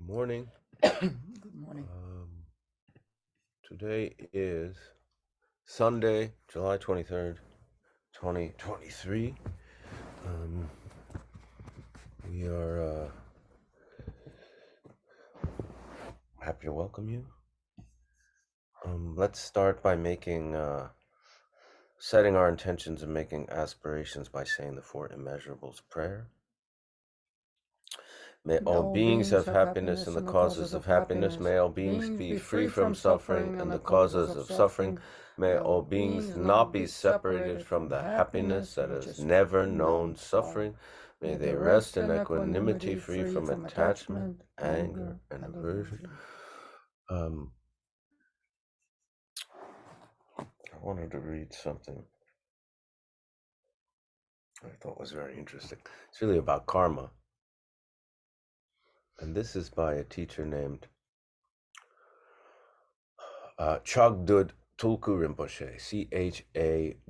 morning. Good morning. Today is Sunday, July 23rd, 2023. We are happy to welcome you. Let's start by setting our intentions and making aspirations by saying the four immeasurables prayer. May all beings have happiness and the causes of happiness. May all beings be free from suffering and the causes of suffering. May all beings not be separated from the happiness that has never known suffering. May they rest in equanimity, free from attachment, anger, and aversion. I wanted to read something I thought was very interesting. It's really about karma. And this is by a teacher named Chagdud Tulku Rinpoche,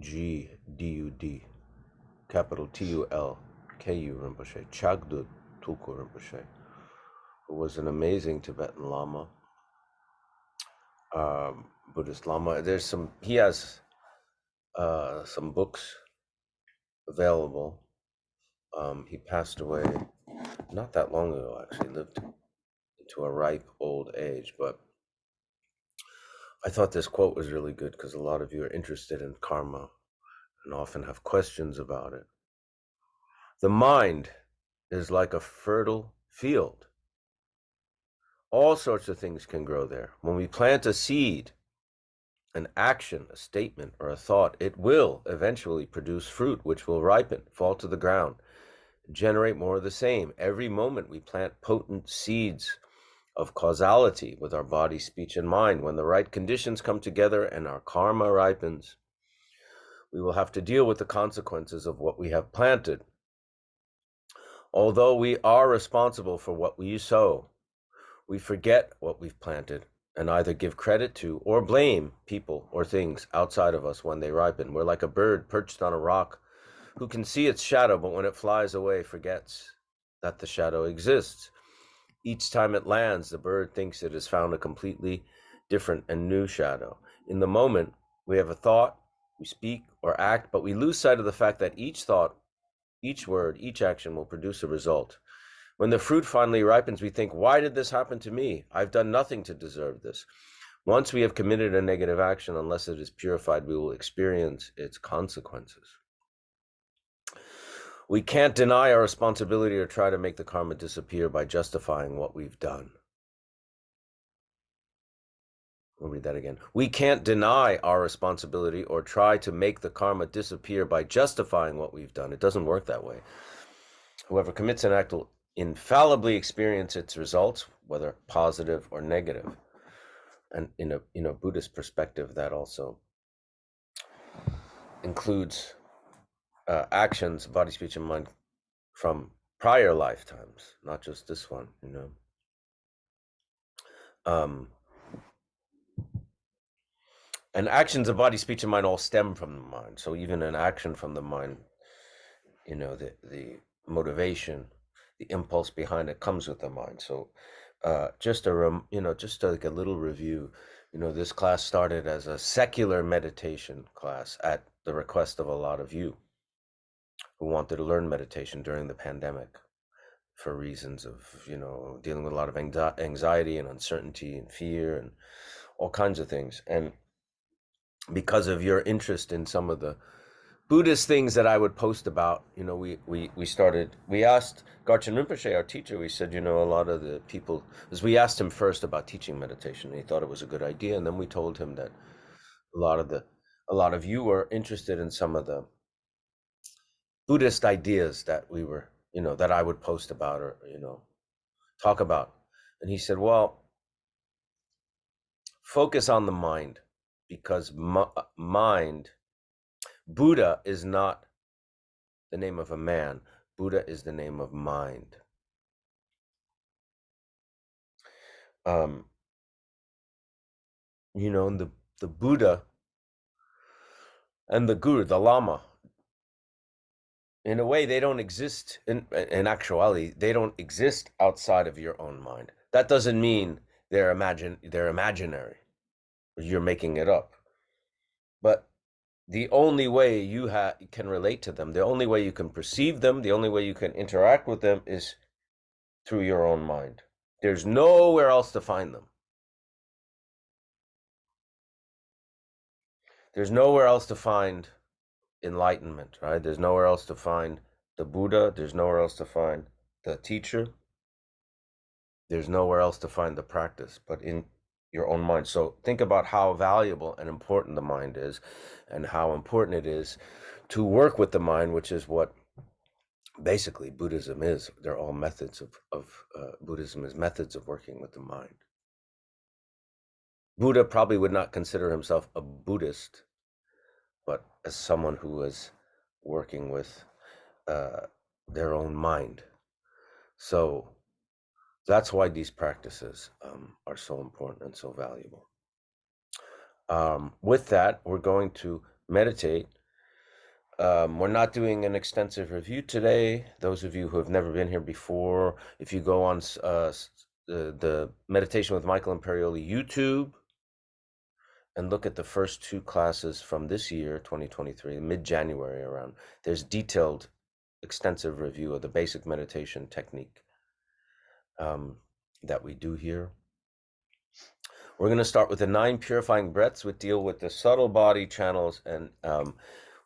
Chagdud, capital Tulku Rinpoche, Chagdud Tulku Rinpoche, who was an amazing Tibetan Lama, Buddhist Lama. He has some books available. He passed away not that long ago, actually, lived into a ripe old age, but I thought this quote was really good because a lot of you are interested in karma and often have questions about it. The mind is like a fertile field. All sorts of things can grow there. When we plant a seed, an action, a statement, or a thought, it will eventually produce fruit, which will ripen, fall to the ground, generate more of the same. Every moment we plant potent seeds of causality with our body, speech, and mind. When the right conditions come together and our karma ripens, we will have to deal with the consequences of what we have planted. Although we are responsible for what we sow, we forget what we've planted and either give credit to or blame people or things outside of us when they ripen. We're like a bird perched on a rock who can see its shadow, but when it flies away, forgets that the shadow exists. Each time it lands, the bird thinks it has found a completely different and new shadow. In the moment, we have a thought, we speak or act, but we lose sight of the fact that each thought, each word, each action will produce a result. When the fruit finally ripens, we think, why did this happen to me? I've done nothing to deserve this. Once we have committed a negative action, unless it is purified, we will experience its consequences. We can't deny our responsibility or try to make the karma disappear by justifying what we've done. We'll read that again. We can't deny our responsibility or try to make the karma disappear by justifying what we've done. It doesn't work that way. Whoever commits an act will infallibly experience its results, whether positive or negative. And in a Buddhist perspective, that also includes actions, body, speech, and mind from prior lifetimes, not just this one, and actions of body, speech, and mind all stem from the mind. So even an action from the mind, the motivation, the impulse behind it comes with the mind. So just like a little review, this class started as a secular meditation class at the request of a lot of you who wanted to learn meditation during the pandemic for reasons of, dealing with a lot of anxiety and uncertainty and fear and all kinds of things. And because of your interest in some of the Buddhist things that I would post about, we asked Garchen Rinpoche, our teacher, we said, a lot of the people, because we asked him first about teaching meditation, and he thought it was a good idea. And then we told him that a lot of you were interested in some of the Buddhist ideas that we were, that I would post about or, talk about. And he said, well, focus on the mind, because mind, Buddha is not the name of a man. Buddha is the name of mind. And the Buddha and the Guru, the Lama, in a way, they don't exist, in actuality, they don't exist outside of your own mind. That doesn't mean they're imaginary, or you're making it up. But the only way you can relate to them, the only way you can perceive them, the only way you can interact with them is through your own mind. There's nowhere else to find them. There's nowhere else to find enlightenment, right? There's nowhere else to find the Buddha. There's nowhere else to find the teacher. There's nowhere else to find the practice but in your own mind. So think about how valuable and important the mind is, and how important it is to work with the mind, which is what basically Buddhism is. They're all methods of Buddhism is methods of working with the mind. Buddha probably would not consider himself a Buddhist, but as someone who was working with their own mind. So that's why these practices are so important and so valuable. With that, we're going to meditate. We're not doing an extensive review today. Those of you who have never been here before, if you go on the Meditation with Michael Imperioli YouTube and look at the first two classes from this year, 2023, mid-January around, there's detailed, extensive review of the basic meditation technique that we do here. We're going to start with the 9 purifying breaths, which deal with the subtle body channels, and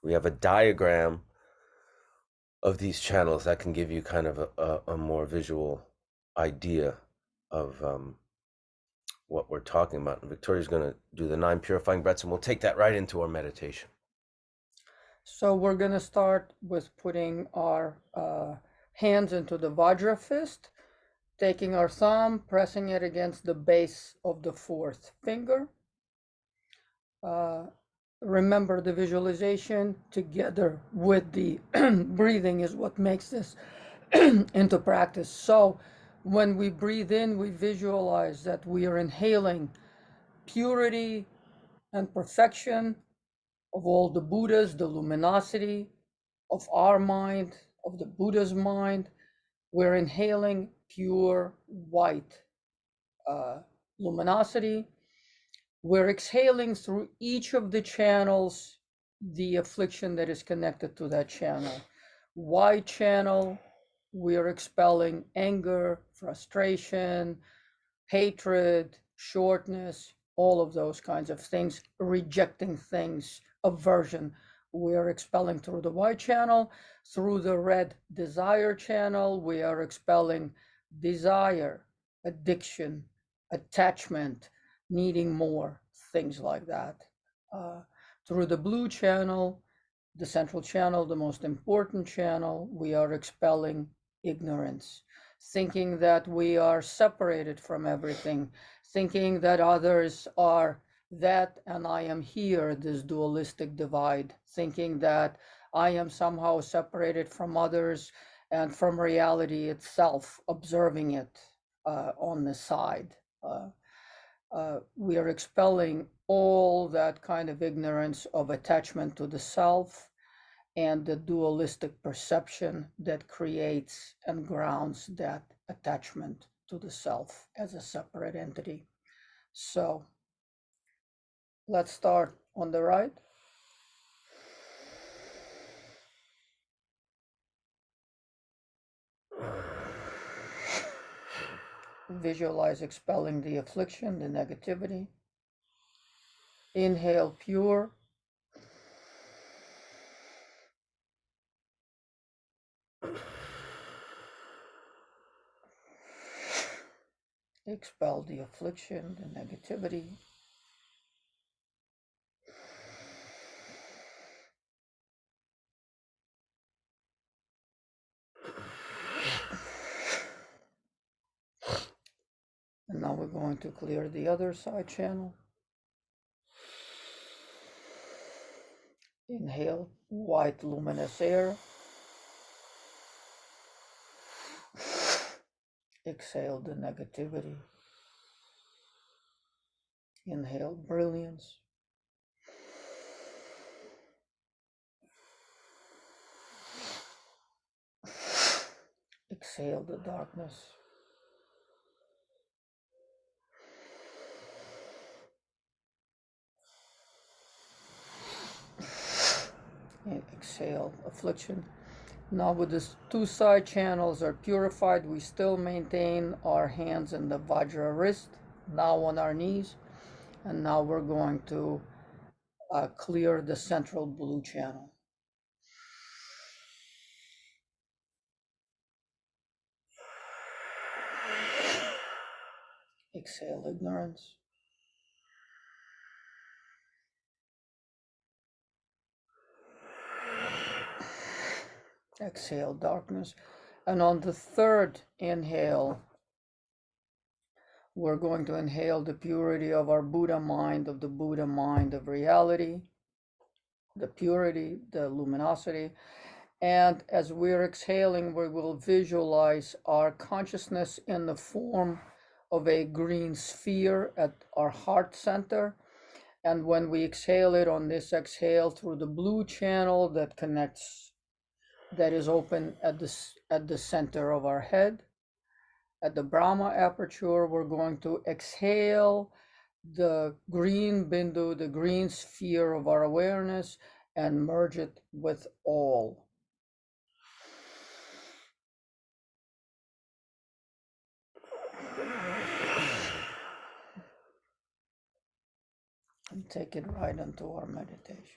we have a diagram of these channels that can give you kind of a more visual idea of what we're talking about. And Victoria's going to do the 9 purifying breaths, and we'll take that right into our meditation. So we're going to start with putting our hands into the Vajra fist, taking our thumb, pressing it against the base of the 4th finger. Remember, the visualization together with the breathing is what makes this into practice. So when we breathe in, we visualize that we are inhaling purity and perfection of all the Buddhas, the luminosity of our mind, of the Buddha's mind. We're inhaling pure white luminosity. We're exhaling through each of the channels the affliction that is connected to that channel. White channel, we are expelling anger, frustration, hatred, shortness, all of those kinds of things, rejecting things, aversion. We are expelling through the white channel. Through the red desire channel, we are expelling desire, addiction, attachment, needing more, things like that. Through the blue channel, the central channel, the most important channel, we are expelling ignorance, thinking that we are separated from everything, thinking that others are that and I am here, this dualistic divide, thinking that I am somehow separated from others and from reality itself, observing it on the side. We are expelling all that kind of ignorance of attachment to the self and the dualistic perception that creates and grounds that attachment to the self as a separate entity. So let's start on the right. Visualize expelling the affliction, the negativity. Inhale pure. Expel the affliction, the negativity. And now we're going to clear the other side channel. Inhale white luminous air. Exhale the negativity. Inhale brilliance. Exhale the darkness. And exhale, affliction. Now with the two side channels are purified, we still maintain our hands in the Vajra wrist, now on our knees. And now we're going to clear the central blue channel. Exhale, ignorance. Exhale, darkness. And on the third inhale, we're going to inhale the purity of our Buddha mind, of the Buddha mind of reality, the purity, the luminosity. And as we're exhaling, we will visualize our consciousness in the form of a green sphere at our heart center. And when we exhale it on this exhale through the blue channel that connects, that is open at the center of our head, at the Brahma aperture, we're going to exhale the green bindu, the green sphere of our awareness, and merge it with all. And take it right into our meditation.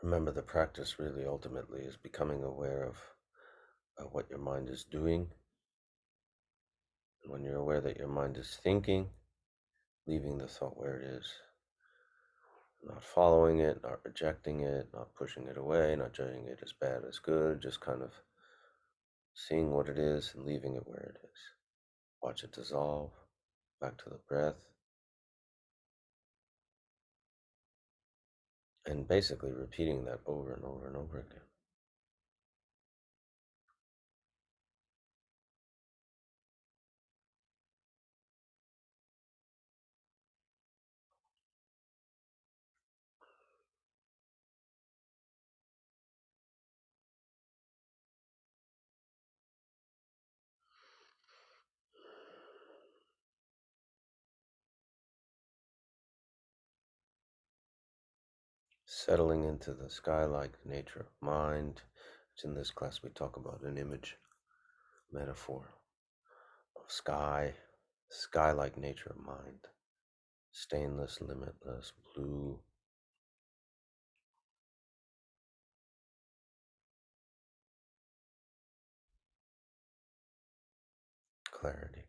Remember, the practice really ultimately is becoming aware of what your mind is doing. And when you're aware that your mind is thinking, leaving the thought where it is, not following it, not rejecting it, not pushing it away, not judging it as bad as good, just kind of seeing what it is and leaving it where it is. Watch it dissolve back to the breath, and basically repeating that over and over and over again. settling into the sky-like nature of mind, which in this class we talk about an image, metaphor of sky-like nature of mind, stainless, limitless, blue, clarity.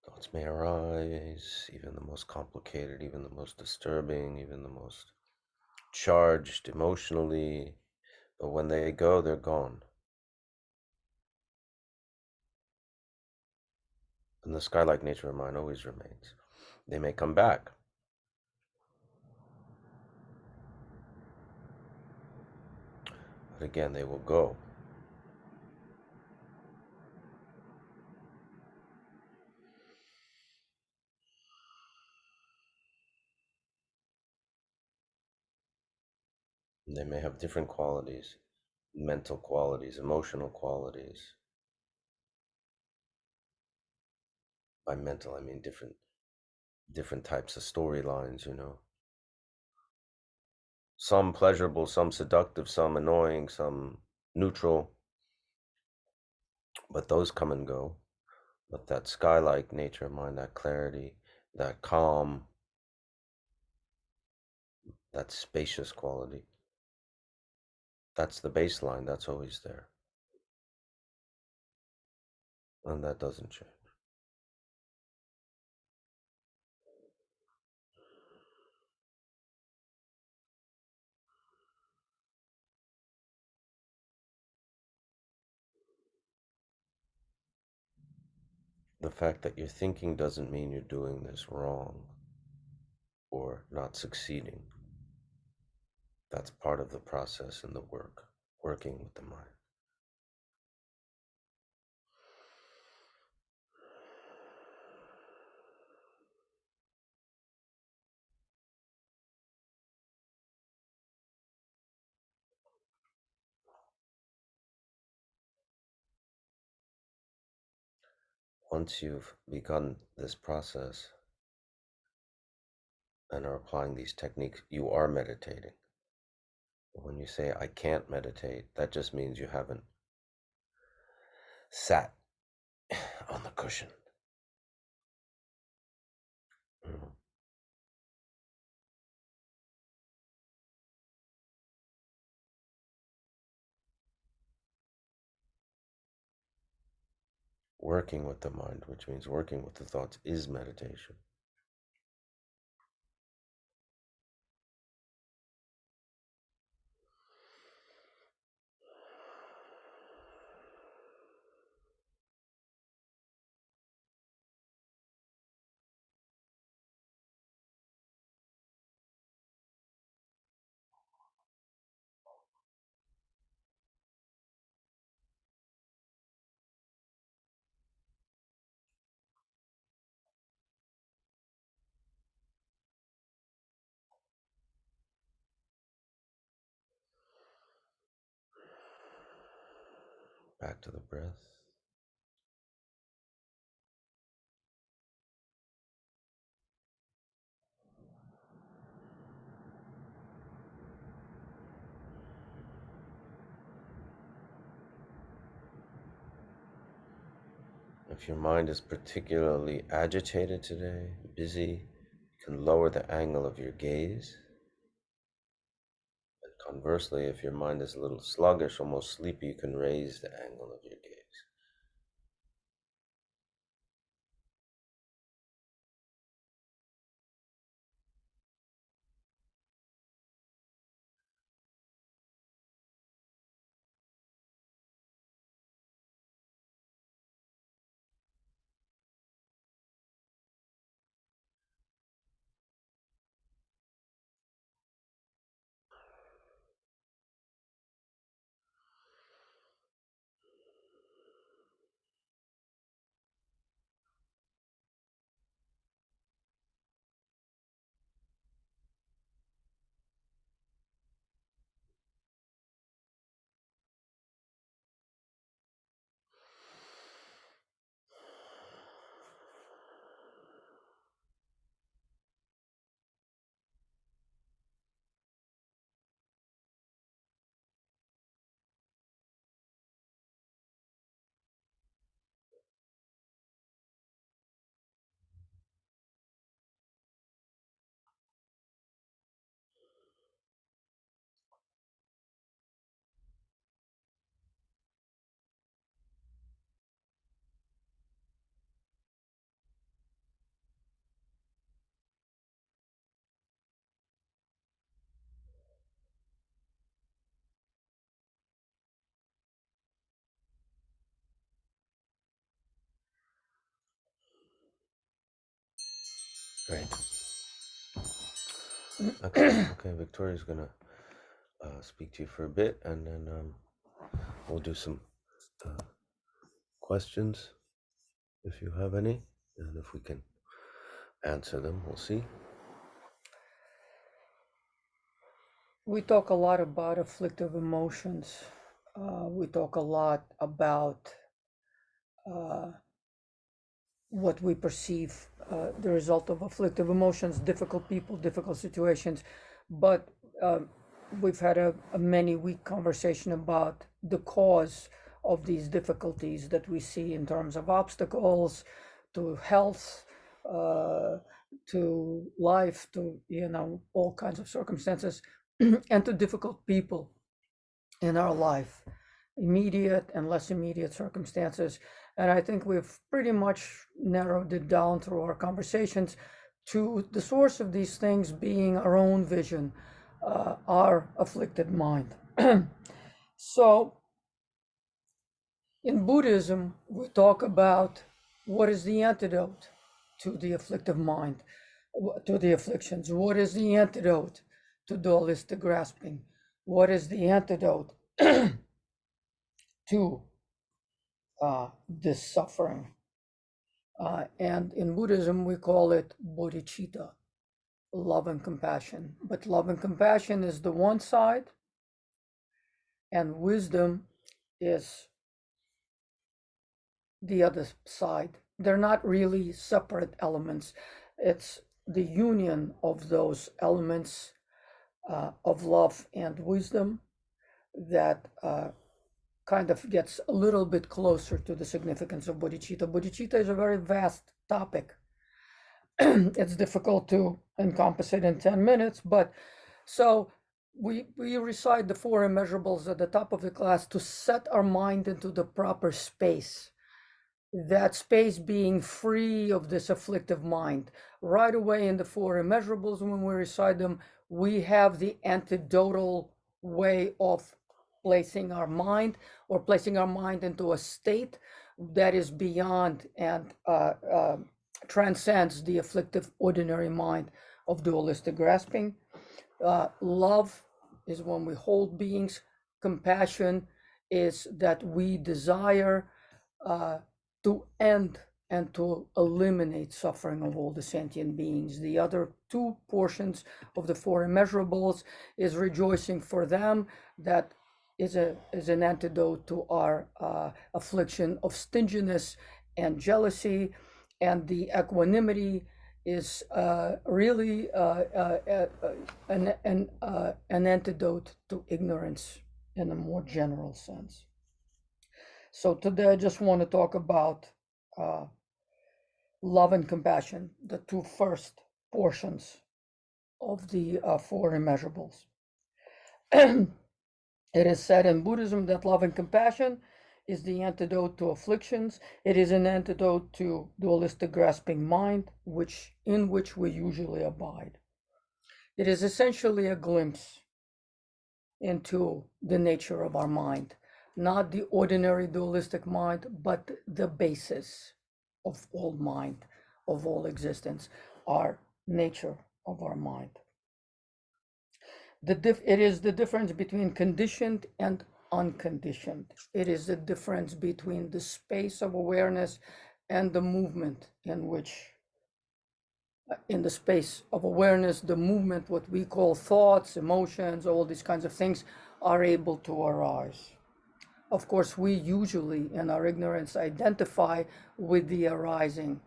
Thoughts may arise, even the most complicated, even the most disturbing, even the most charged emotionally, but when they go, they're gone. And the sky-like nature of mind always remains. They may come back. But again, they will go. And they may have different qualities, mental qualities, emotional qualities. By mental, I mean different types of storylines, Some pleasurable, some seductive, some annoying, some neutral, but those come and go. But that sky-like nature of mind, that clarity, that calm, that spacious quality, that's the baseline, that's always there. And that doesn't change. The fact that you're thinking doesn't mean you're doing this wrong or not succeeding. That's part of the process and the work, working with the mind. Once you've begun this process and are applying these techniques, you are meditating. When you say, I can't meditate, that just means you haven't sat on the cushion. Mhm. Working with the mind, which means working with the thoughts, is meditation. Back to the breath. If your mind is particularly agitated today, busy, you can lower the angle of your gaze. And conversely, if your mind is a little sluggish, almost sleepy, you can raise the angle of your gaze. Great. Excellent. Okay, Victoria's gonna speak to you for a bit, and then we'll do some questions if you have any, and if we can answer them, we'll see. We talk a lot about afflictive emotions. We talk a lot about what we perceive the result of afflictive emotions, difficult people, difficult situations. But we've had a many-week conversation about the cause of these difficulties that we see in terms of obstacles to health, to life, to all kinds of circumstances, and to difficult people in our life, immediate and less immediate circumstances. And I think we've pretty much narrowed it down through our conversations to the source of these things being our own vision, our afflicted mind. So in Buddhism, we talk about what is the antidote to the afflictive mind, to the afflictions. What is the antidote to dualistic grasping? What is the antidote to this suffering? And in Buddhism, we call it bodhicitta, love and compassion. But love and compassion is the one side, and wisdom is the other side. They're not really separate elements. It's the union of those elements of love and wisdom that kind of gets a little bit closer to the significance of bodhicitta. Bodhicitta is a very vast topic. It's difficult to encompass it in 10 minutes, but so we recite the four immeasurables at the top of the class to set our mind into the proper space. That space being free of this afflictive mind. Right away in the four immeasurables, when we recite them, we have the antidotal way of placing our mind, or placing our mind into a state that is beyond and transcends the afflictive ordinary mind of dualistic grasping. Love is when we hold beings. Compassion is that we desire to end and to eliminate suffering of all the sentient beings. The other two portions of the four immeasurables is rejoicing for them. That is an antidote to our affliction of stinginess and jealousy, and the equanimity is really an antidote to ignorance in a more general sense. So today I just want to talk about love and compassion, the two first portions of the four immeasurables. It is said in Buddhism that love and compassion is the antidote to afflictions. It is an antidote to dualistic grasping mind, in which we usually abide. It is essentially a glimpse into the nature of our mind, not the ordinary dualistic mind, but the basis of all mind, of all existence, our nature of our mind. It is the difference between conditioned and unconditioned. It is the difference between the space of awareness and the movement in which, in the space of awareness, the movement, what we call thoughts, emotions, all these kinds of things are able to arise. Of course, we usually, in our ignorance, identify with the arising.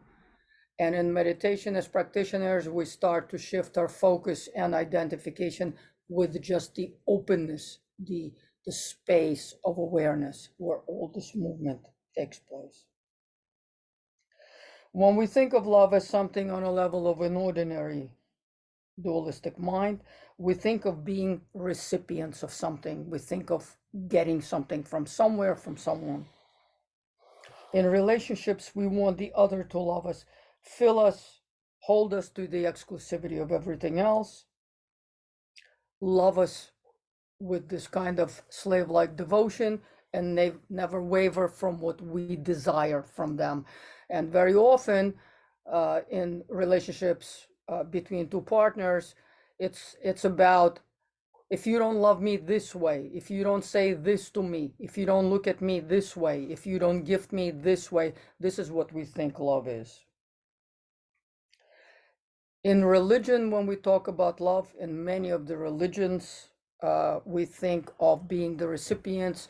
And in meditation, as practitioners, we start to shift our focus and identification with just the openness, the space of awareness where all this movement takes place. When we think of love as something on a level of an ordinary dualistic mind, we think of being recipients of something. We think of getting something from somewhere, from someone. In relationships, we want the other to love us, fill us, hold us to the exclusivity of everything else, love us with this kind of slave-like devotion, and they never waver from what we desire from them. And very often in relationships, between two partners, it's about, if you don't love me this way, if you don't say this to me, if you don't look at me this way, if you don't gift me this way, this is what we think love is. In religion, when we talk about love, in many of the religions, we think of being the recipients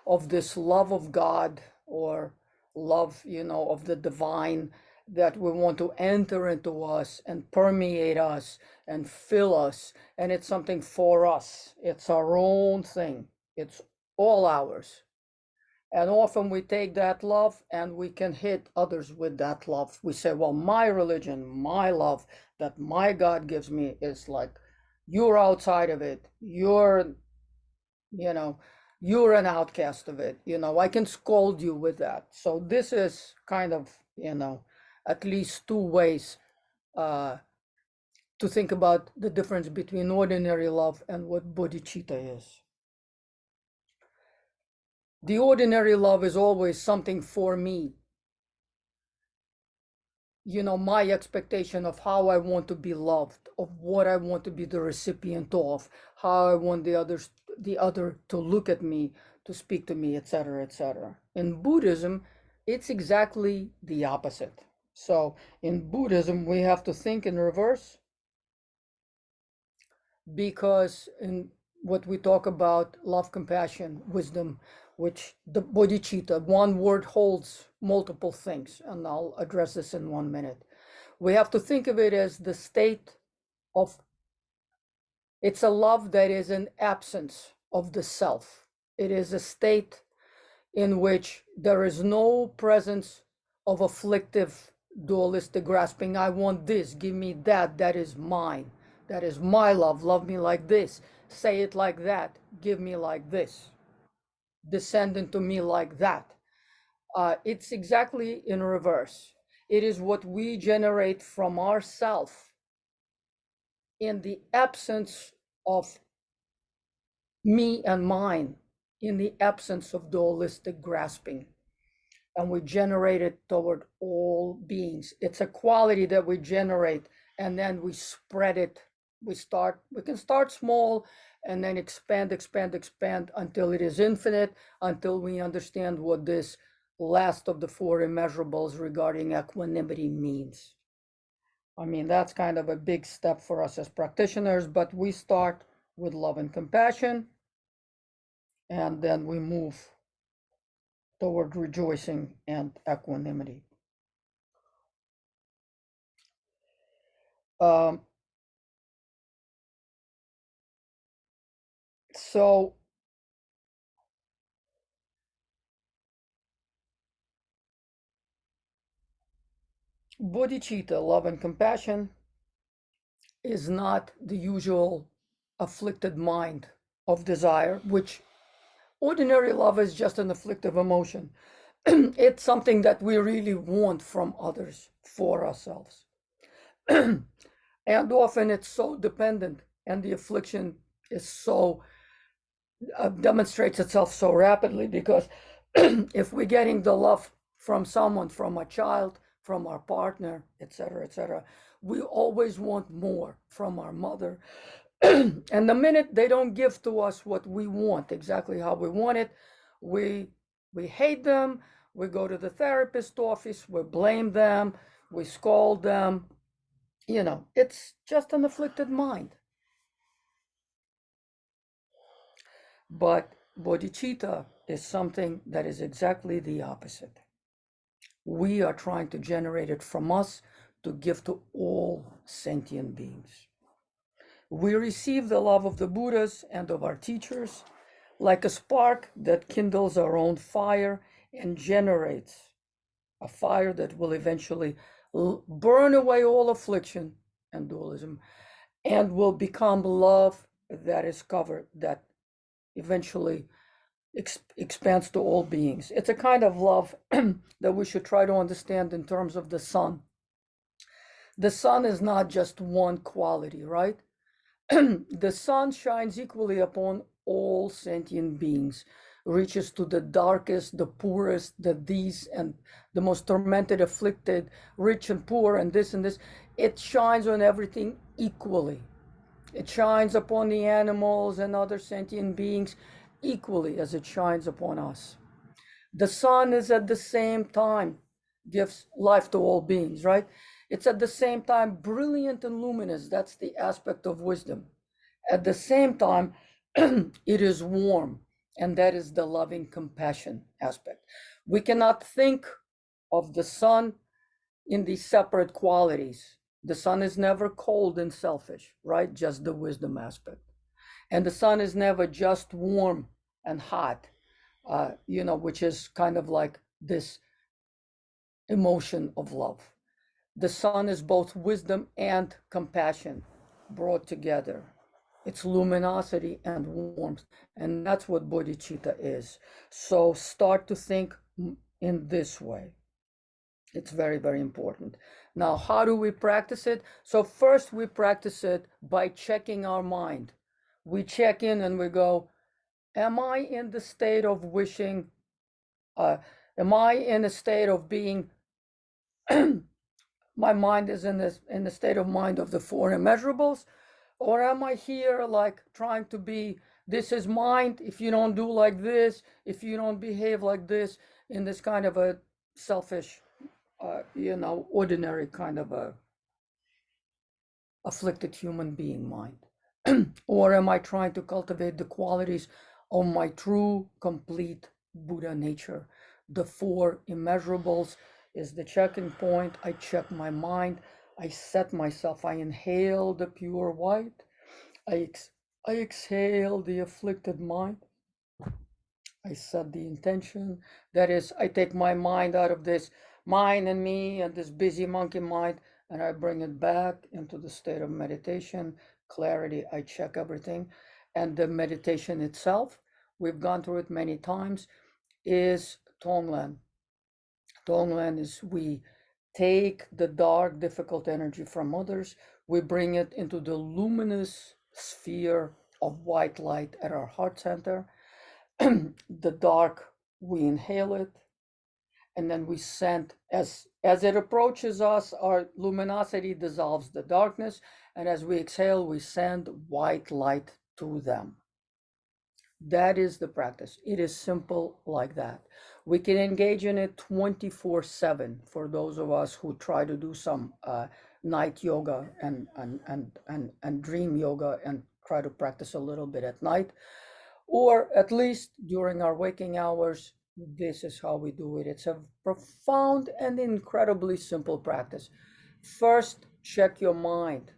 of this love of God, or love, of the divine, that we want to enter into us and permeate us and fill us. And it's something for us. It's our own thing. It's all ours. And often we take that love and we can hit others with that love. We say, well, my religion, my love that my God gives me is like, you're outside of it. You're an outcast of it. I can scold you with that. So this is kind of, at least two ways to think about the difference between ordinary love and what bodhicitta is. The ordinary love is always something for me. My expectation of how I want to be loved, of what I want to be the recipient of, how I want the other to look at me, to speak to me, etc., etc. In Buddhism, it's exactly the opposite. So in Buddhism, we have to think in reverse, because in what we talk about, love, compassion, wisdom, which the bodhicitta, one word holds multiple things, and I'll address this in 1 minute. We have to think of it as the state of, it's a love that is an absence of the self. It is a state in which there is no presence of afflictive, dualistic grasping. I want this, give me that, that is mine. That is my love me like this, say it like that, give me like this, descend into me like that. It's exactly in reverse. It is what we generate from ourself in the absence of me and mine, in the absence of dualistic grasping. And we generate it toward all beings. It's a quality that we generate, and then we spread it. We can start small and then expand until it is infinite, until we understand what this last of the four immeasurables regarding equanimity means. I mean, that's kind of a big step for us as practitioners, but we start with love and compassion, and then we move toward rejoicing and equanimity. So bodhicitta, love and compassion, is not the usual afflicted mind of desire, which ordinary love is just an afflictive emotion. It's something that we really want from others for ourselves. And often it's so dependent, and the affliction is so demonstrates itself so rapidly, because if we're getting the love from someone, from a child, from our partner, etc., etc., we always want more from our mother. And the minute they don't give to us what we want, exactly how we want it, we hate them, we go to the therapist office, we blame them, we scold them. It's just an afflicted mind. But bodhicitta is something that is exactly the opposite. We are trying to generate it from us to give to all sentient beings. We receive the love of the Buddhas and of our teachers like a spark that kindles our own fire and generates a fire that will eventually burn away all affliction and dualism, and will become love that is covered, that eventually expands to all beings. It's a kind of love that we should try to understand in terms of the sun. The sun is not just one quality, right? The sun shines equally upon all sentient beings, reaches to the darkest, the poorest, the these and the most tormented, afflicted, rich and poor, and this and this. It shines on everything equally. It shines upon the animals and other sentient beings equally as it shines upon us. The sun is at the same time gives life to all beings, right? It's at the same time brilliant and luminous. That's the aspect of wisdom. At the same time, it is warm, and that is the loving compassion aspect. We cannot think of the sun in these separate qualities. The sun is never cold and selfish, right? Just the wisdom aspect. And the sun is never just warm and hot, which is kind of like this emotion of love. The sun is both wisdom and compassion brought together. It's luminosity and warmth, and that's what bodhicitta is. So start to think in this way. It's very, very important. Now, how do we practice it? So first we practice it by checking our mind. We check in and we go, am I in the state of wishing? Am I in a state of being, my mind is in the state of mind of the four immeasurables? Or am I here like trying to be, this is mind, if you don't do like this, if you don't behave like this, in this kind of a selfish, ordinary kind of a afflicted human being mind? Or am I trying to cultivate the qualities of my true, complete Buddha nature? The four immeasurables is the checking point. I check my mind. I set myself. I inhale the pure white. I exhale the afflicted mind. I set the intention. That is, I take my mind out of this mind and me and this busy monkey mind, and I bring it back into the state of meditation, clarity. I check everything. And the meditation itself, we've gone through it many times, is Tonglen. Tonglen is we take the dark, difficult energy from others, we bring it into the luminous sphere of white light at our heart center. The dark, we inhale it, and then we send, as it approaches us, our luminosity dissolves the darkness, and as we exhale, we send white light to them. That is the practice. It is simple like that. We can engage in it 24/7 for those of us who try to do some night yoga and dream yoga and try to practice a little bit at night, or at least during our waking hours. This is how we do it. It's a profound and incredibly simple practice. First, check your mind.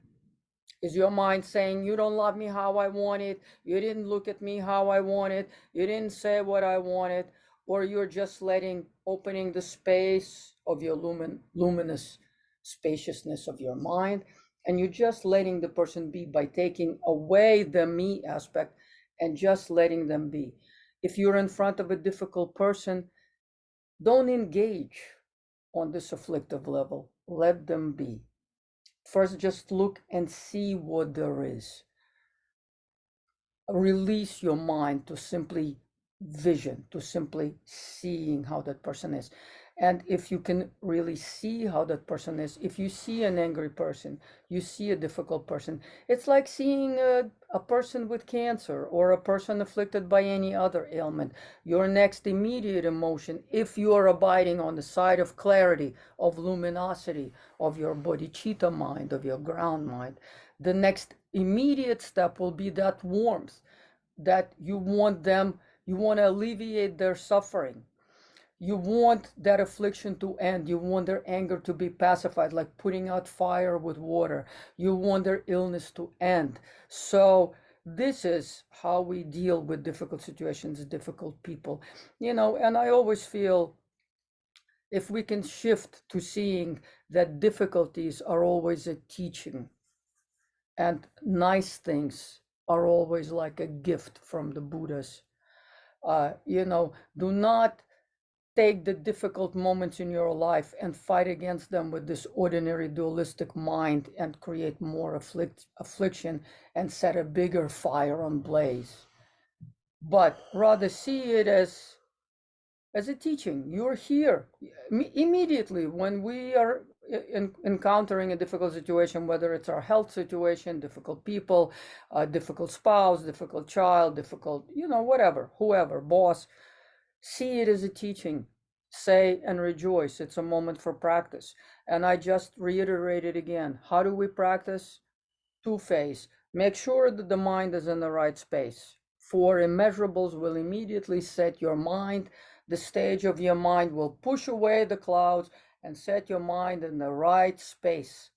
Is your mind saying, you don't love me how I want it, you didn't look at me how I wanted, you didn't say what I wanted, or you're just opening the space of your luminous spaciousness of your mind, and you're just letting the person be by taking away the me aspect and just letting them be. If you're in front of a difficult person, don't engage on this afflictive level. Let them be. First, just look and see what there is. Release your mind to simply vision, to simply seeing how that person is. And if you can really see how that person is, if you see an angry person, you see a difficult person, it's like seeing a person with cancer or a person afflicted by any other ailment. Your next immediate emotion, if you are abiding on the side of clarity, of luminosity, of your bodhicitta mind, of your ground mind, the next immediate step will be that warmth, that you want them, you want to alleviate their suffering. You want that affliction to end. You want their anger to be pacified, like putting out fire with water. You want their illness to end. So this is how we deal with difficult situations, difficult people. And I always feel if we can shift to seeing that difficulties are always a teaching and nice things are always like a gift from the Buddhas. Do not take the difficult moments in your life and fight against them with this ordinary dualistic mind and create more affliction and set a bigger fire on blaze. but rather see it as a teaching. You're here immediately when we are encountering a difficult situation, whether it's our health situation, difficult people, difficult spouse, difficult child, difficult, whatever, whoever, boss. See it as a teaching. Say and rejoice. It's a moment for practice. And I just reiterated again, how do we practice? Two-phase. Make sure that the mind is in the right space. Four immeasurables will immediately set your mind. The stage of your mind will push away the clouds and set your mind in the right space.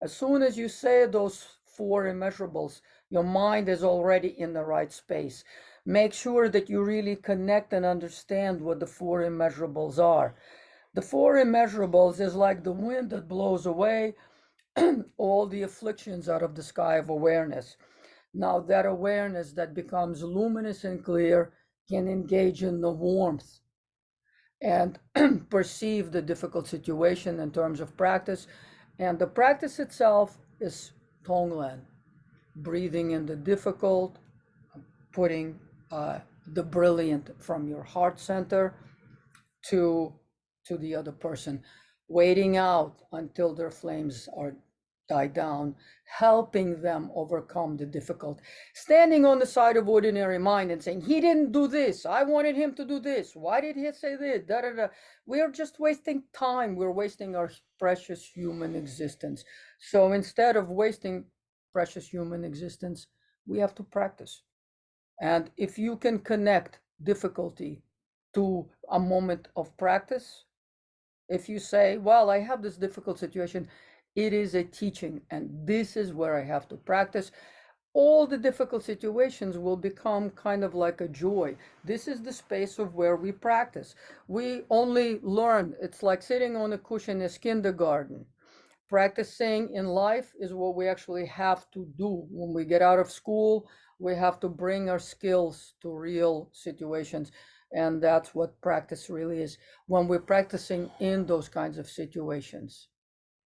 As soon as you say those four immeasurables, your mind is already in the right space. Make sure that you really connect and understand what the four immeasurables are. The four immeasurables is like the wind that blows away all the afflictions out of the sky of awareness. Now, that awareness that becomes luminous and clear can engage in the warmth and perceive the difficult situation in terms of practice. And the practice itself is Tonglen, breathing in the difficult, putting the brilliant from your heart center to the other person, waiting out until their flames are died down, helping them overcome the difficult, standing on the side of ordinary mind and saying, he didn't do this, I wanted him to do this, why did he say this, da da da. We're just wasting time. We're wasting our precious human existence. So instead of wasting precious human existence, we have to practice. And if you can connect difficulty to a moment of practice, if you say, well, I have this difficult situation, it is a teaching, and this is where I have to practice, all the difficult situations will become kind of like a joy. This is the space of where we practice. We only learn. It's like sitting on a cushion in kindergarten. Practicing in life is what we actually have to do. When we get out of school, we have to bring our skills to real situations. And that's what practice really is. When we're practicing in those kinds of situations,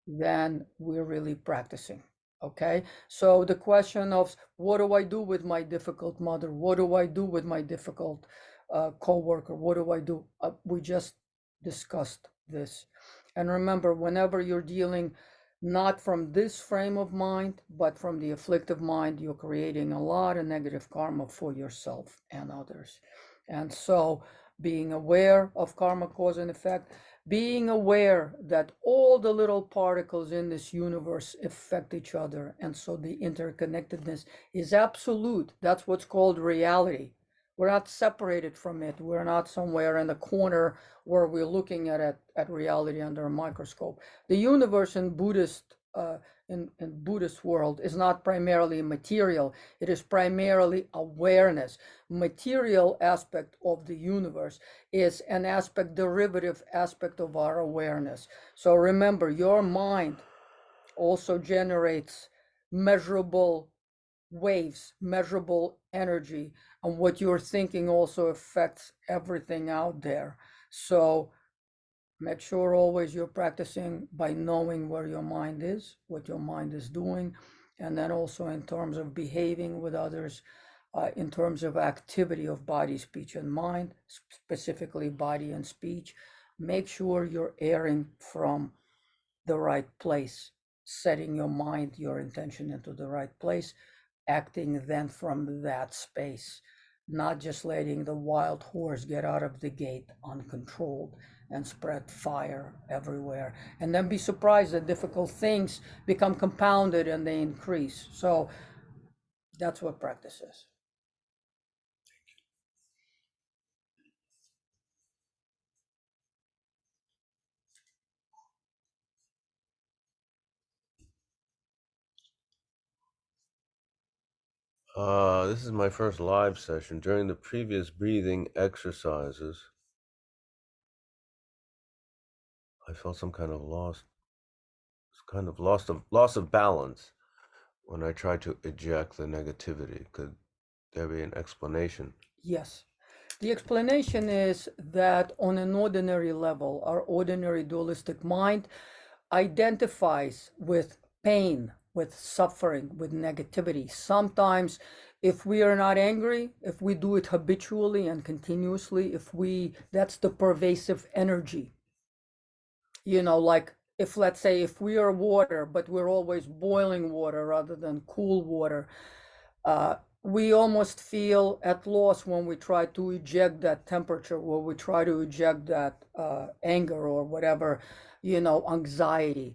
then we're really practicing. Okay. So the question of what do I do with my difficult mother? What do I do with my difficult coworker? What do I do? We just discussed this. And remember, whenever you're dealing not from this frame of mind, but from the afflictive mind, you're creating a lot of negative karma for yourself and others. And so being aware of karma, cause and effect, being aware that all the little particles in this universe affect each other. And so the interconnectedness is absolute. That's what's called reality. We're not separated from it. We're not somewhere in the corner where we're looking at it, at reality under a microscope. The universe in Buddhist in Buddhist world is not primarily material. It is primarily awareness. Material aspect of the universe is an aspect, derivative aspect of our awareness. So remember, your mind also generates measurable waves, measurable energy, and what you're thinking also affects everything out there. So make sure always you're practicing by knowing where your mind is, what your mind is doing, and then also in terms of behaving with others, in terms of activity of body, speech, and mind, specifically body and speech. Make sure you're airing from the right place, setting your mind, your intention into the right place, acting then from that space, not just letting the wild horse get out of the gate uncontrolled and spread fire everywhere, and then be surprised that difficult things become compounded and they increase. So that's what practice is. This is my first live session. During the previous breathing exercises, I felt some kind of loss of balance when I tried to eject the negativity. Could there be an explanation? Yes. The explanation is that on an ordinary level, our ordinary dualistic mind identifies with pain, with suffering, with negativity. Sometimes If we are not angry, if we do it habitually and continuously, that's the pervasive energy. Like if, let's say, if we are water, but we're always boiling water rather than cool water, we almost feel at loss when we try to eject that temperature, or we try to eject that anger or whatever, anxiety.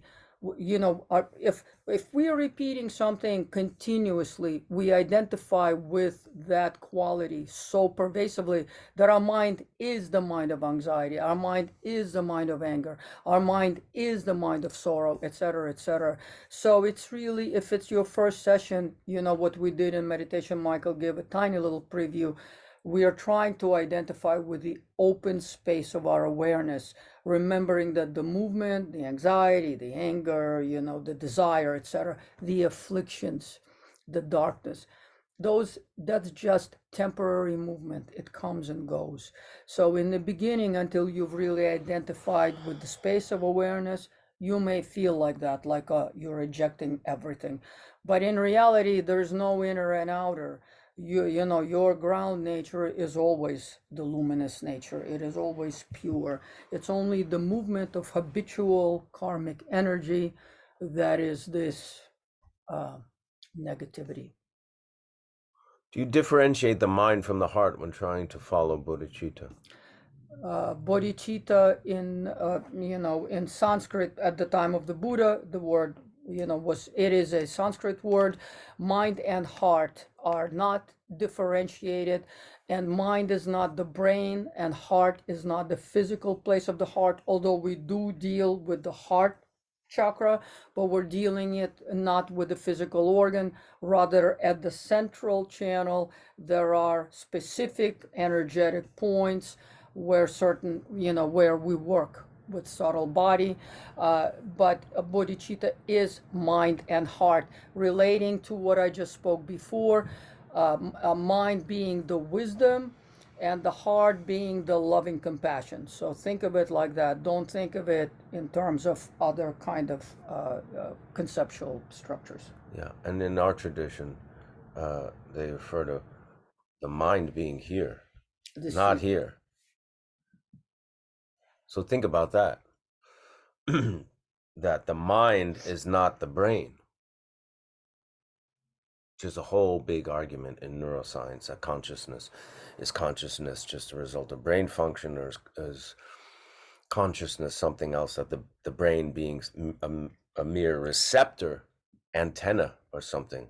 If we are repeating something continuously, we identify with that quality so pervasively that our mind is the mind of anxiety, our mind is the mind of anger, our mind is the mind of sorrow, etc., etc. So it's really, if it's your first session, what we did in meditation, Michael gave a tiny little preview. We are trying to identify with the open space of our awareness, remembering that the movement, the anxiety, the anger, the desire, etc., the afflictions, the darkness, that's just temporary movement. It comes and goes. So in the beginning, until you've really identified with the space of awareness, you may feel like that, like you're ejecting everything. But in reality, there's no inner and outer. Your ground nature is always the luminous nature. It is always pure. It's only the movement of habitual karmic energy that is this negativity. Do you differentiate the mind from the heart when trying to follow bodhicitta? Bodhicitta in Sanskrit at the time of the Buddha, the word it is a Sanskrit word. Mind and heart are not differentiated, and mind is not the brain, and heart is not the physical place of the heart. Although we do deal with the heart chakra, but we're dealing it not with the physical organ, rather at the central channel. There are specific energetic points where where we work with subtle body, but bodhicitta is mind and heart, relating to what I just spoke before, a mind being the wisdom and the heart being the loving compassion. So think of it like that. Don't think of it in terms of other kind of conceptual structures. Yeah, and in our tradition, they refer to the mind being here, not here. So think about that. That the mind is not the brain, which is a whole big argument in neuroscience. That consciousness just a result of brain function, or is consciousness something else, that the brain being a mere receptor, antenna or something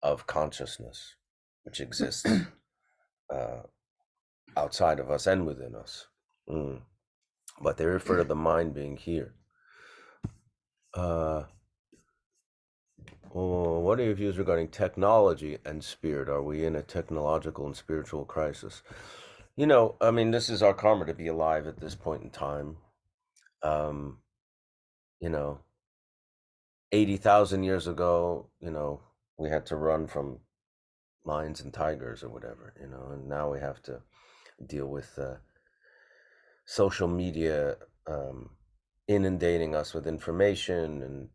of consciousness, which exists outside of us and within us. But they refer to the mind being here. What are your views regarding technology and spirit? Are we in a technological and spiritual crisis? This is our karma to be alive at this point in time. 80,000 years ago, we had to run from lions and tigers or whatever, and now we have to deal with social media inundating us with information, and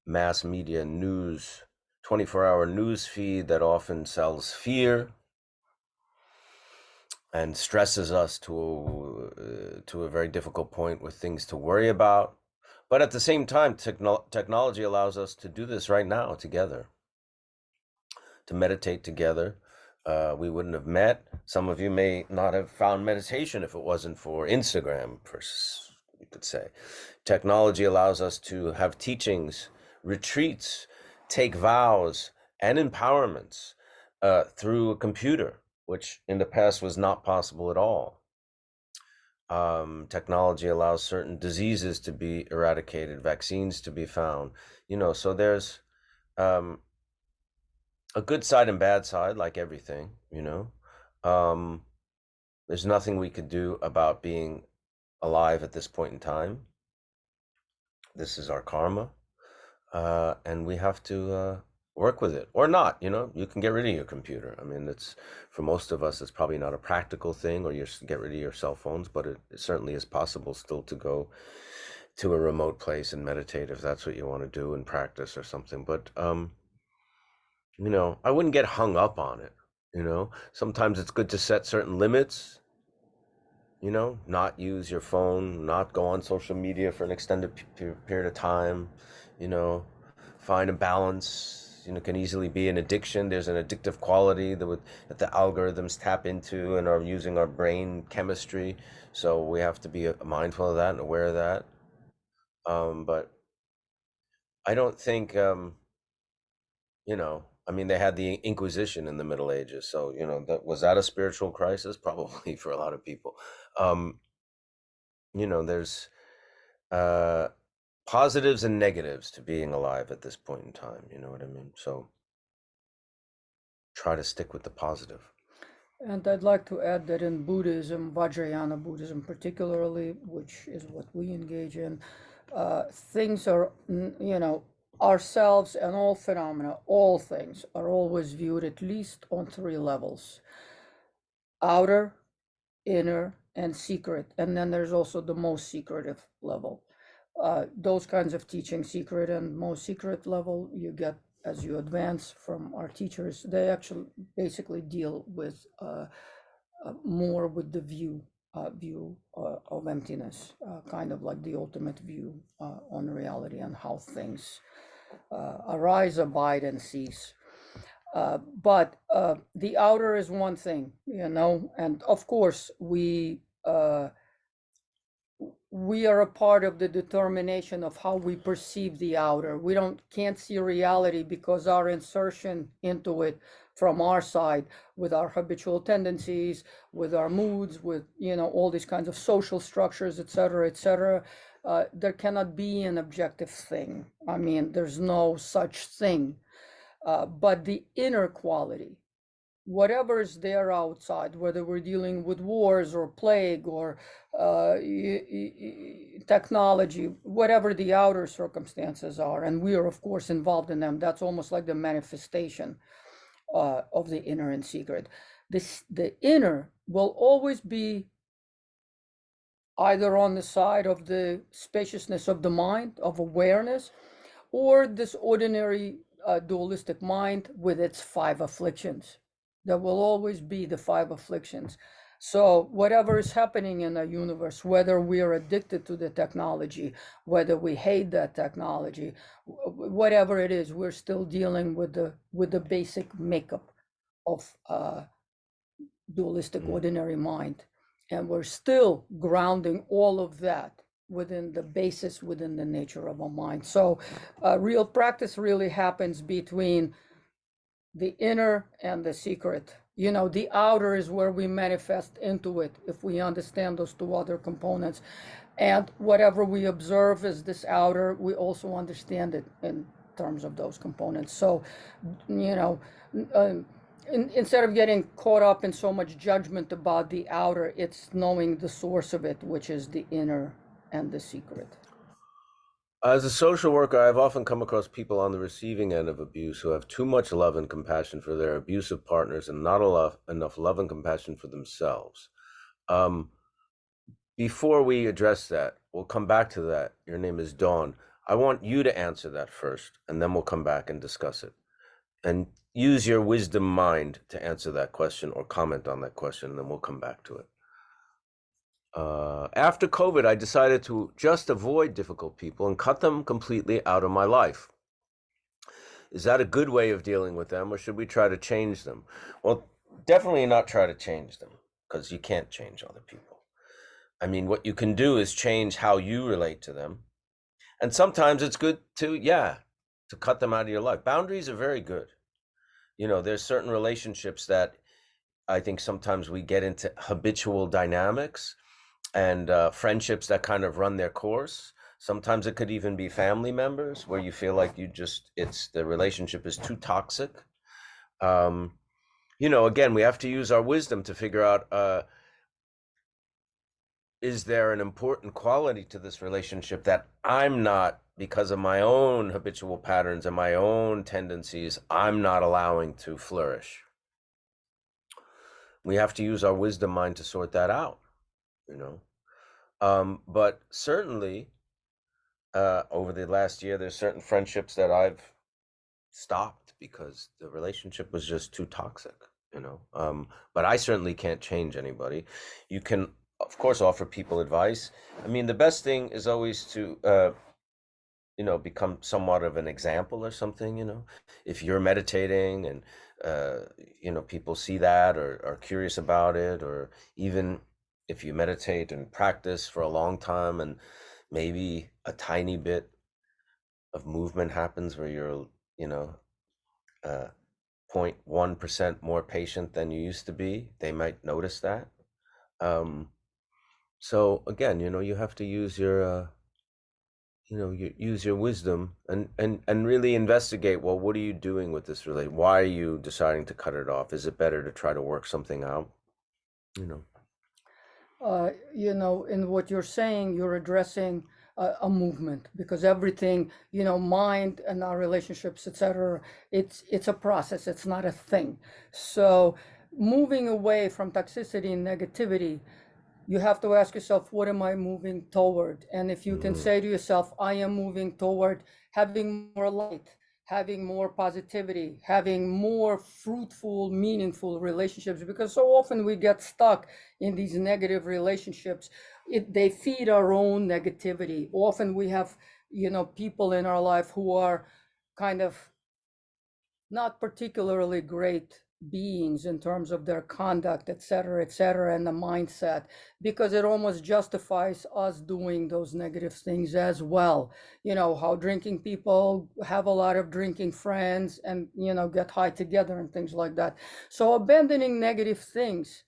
mass media news, 24-hour news feed that often sells fear and stresses us to a very difficult point with things to worry about. But at the same time, technology allows us to do this right now together, to meditate together. We wouldn't have met. Some of you may not have found meditation if it wasn't for Instagram, you could say. Technology allows us to have teachings, retreats, take vows, and empowerments through a computer, which in the past was not possible at all. Technology allows certain diseases to be eradicated, vaccines to be found, so there's a good side and bad side, like everything, there's nothing we could do about being alive at this point in time. This is our karma, and we have to work with it, or not. You can get rid of your computer. It's, for most of us, it's probably not a practical thing, or you get rid of your cell phones, but it certainly is possible still to go to a remote place and meditate if that's what you want to do and practice or something. But You know, I wouldn't get hung up on it. You know, sometimes it's good to set certain limits. You know, not use your phone, not go on social media for an extended period of time. You know, find a balance. You know, can easily be an addiction. There's an addictive quality that the algorithms tap into and are using our brain chemistry. So we have to be mindful of that and aware of that. But I don't think, you know, I mean, they had the Inquisition in the Middle Ages. So, you know, that a spiritual crisis? Probably for a lot of people. Um, you know, there's uh, positives and negatives to being alive at this point in time. You know what I mean? So try to stick with the positive. And I'd like to add that in Buddhism, Vajrayana Buddhism particularly, which is what we engage in, things are, you know, ourselves and all phenomena, all things are always viewed at least on three levels: outer, inner, and secret. And then there's also the most secretive level. Those kinds of teaching, secret and most secret level, you get as you advance from our teachers. They actually basically deal with more with the view of emptiness, kind of like the ultimate view on reality and how things arise, abide, and cease. But the outer is one thing, you know, and of course we are a part of the determination of how we perceive the outer. We can't see reality because our insertion into it from our side, with our habitual tendencies, with our moods, with, you know, all these kinds of social structures, etc., etc. There cannot be an objective thing. I mean, there's no such thing. But the inner quality, whatever is there outside, whether we're dealing with wars or plague or technology, whatever the outer circumstances are, and we are, of course, involved in them, that's almost like the manifestation of the inner and secret. The inner will always be either on the side of the spaciousness of the mind, of awareness, or this ordinary dualistic mind with its five afflictions. There will always be the five afflictions. So whatever is happening in the universe, whether we are addicted to the technology, whether we hate that technology, whatever it is, we're still dealing with the basic makeup of dualistic ordinary mind, and we're still grounding all of that within the basis, within the nature of a mind. So real practice really happens between the inner and the secret. You know, the outer is where we manifest into it, if we understand those two other components. And whatever we observe as this outer, we also understand it in terms of those components. So, you know, instead of getting caught up in so much judgment about the outer, it's knowing the source of it, which is the inner and the secret. As a social worker, I've often come across people on the receiving end of abuse who have too much love and compassion for their abusive partners and not enough love and compassion for themselves. Um, Before we address that, we'll come back to that. Your name is Dawn. I want you to answer that first, and then we'll come back and discuss it. And use your wisdom mind to answer that question or comment on that question, and then we'll come back to it. After COVID, I decided to just avoid difficult people and cut them completely out of my life. Is that a good way of dealing with them, or should we try to change them? Well, definitely not try to change them, because you can't change other people. I mean, what you can do is change how you relate to them. And sometimes it's good to, yeah, to cut them out of your life. Boundaries are very good. You know, there's certain relationships that I think sometimes we get into habitual dynamics and friendships that kind of run their course. Sometimes it could even be family members where you feel like the relationship is too toxic. Um, you know, again, we have to use our wisdom to figure out, is there an important quality to this relationship that I'm not, because of my own habitual patterns and my own tendencies, I'm not allowing to flourish. We have to use our wisdom mind to sort that out, you know. But certainly, over the last year, there's certain friendships that I've stopped because the relationship was just too toxic, you know. But I certainly can't change anybody. You can, of course, offer people advice. I mean, the best thing is always to become somewhat of an example or something, if you're meditating and uh, people see that or are curious about it, or even if you meditate and practice for a long time and maybe a tiny bit of movement happens where you're you know uh, 0.1% more patient than you used to be, they might notice that. Um, so again, you have to use your wisdom and really investigate, well, what are you doing with this relate, why are you deciding to cut it off? Is it better to try to work something out, you know In what you're saying, you're addressing a movement, because everything, mind and our relationships, etc., it's a process, it's not a thing. So moving away from toxicity and negativity, you have to ask yourself, what am I moving toward? And if you can Mhm. say to yourself, I am moving toward having more light, having more positivity, having more fruitful, meaningful relationships, because so often we get stuck in these negative relationships. They feed our own negativity. Often we have, people in our life who are kind of not particularly great beings in terms of their conduct, et cetera, and the mindset, because it almost justifies us doing those negative things as well. How drinking people have a lot of drinking friends and, get high together and things like that. So abandoning negative things,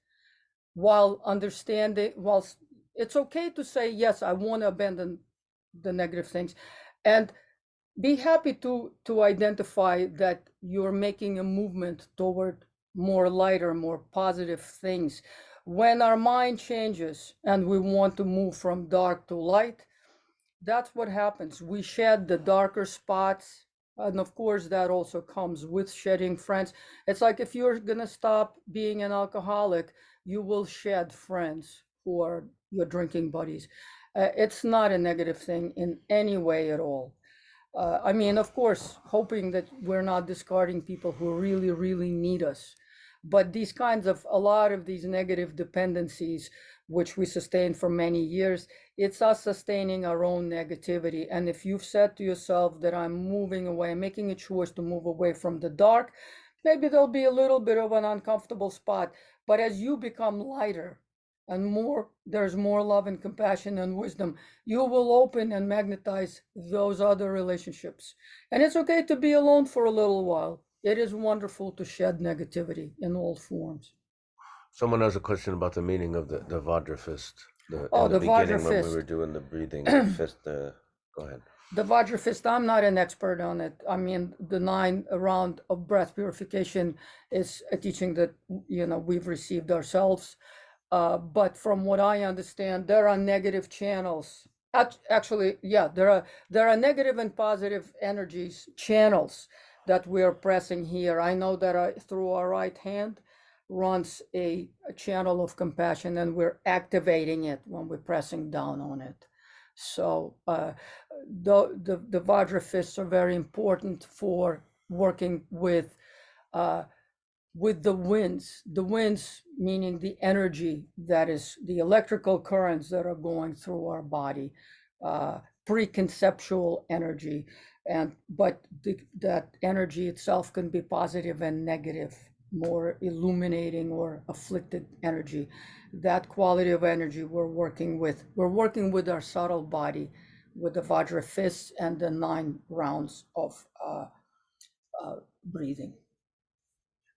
while understanding, while it's okay to say, yes, I want to abandon the negative things, and be happy to identify that you're making a movement toward more lighter, more positive things. When our mind changes and we want to move from dark to light, that's what happens. We shed the darker spots. And of course, that also comes with shedding friends. It's like if you're going to stop being an alcoholic, you will shed friends who are your drinking buddies. It's not a negative thing in any way at all. I mean, of course, hoping that we're not discarding people who really, really need us. But these kinds of, a lot of these negative dependencies, which we sustain for many years, it's us sustaining our own negativity. And if you've said to yourself that I'm moving away, making a choice to move away from the dark, maybe there'll be a little bit of an uncomfortable spot. But as you become lighter and there's more love and compassion and wisdom, you will open and magnetize those other relationships. And it's okay to be alone for a little while. It is wonderful to shed negativity in all forms. Someone has a question about the meaning of the Vajra fist. In Oh, the the Vajra beginning, when we were fist. doing the breathing, the fist. Go ahead. The Vajra fist, I'm not an expert on it. I mean, the 9 round of breath purification is a teaching that, we've received ourselves. But from what I understand, there are negative channels. Actually, yeah, there are negative and positive energies channels that we're pressing here. I know that through our right hand runs a channel of compassion, and we're activating it when we're pressing down on it. So the Vajra fists are very important for working uh, with the winds meaning the energy, that is the electrical currents that are going through our body, preconceptual energy. But that energy itself can be positive and negative, more illuminating or afflicted energy. That quality of energy we're working with our subtle body, with the Vajra fists and the 9 rounds of breathing.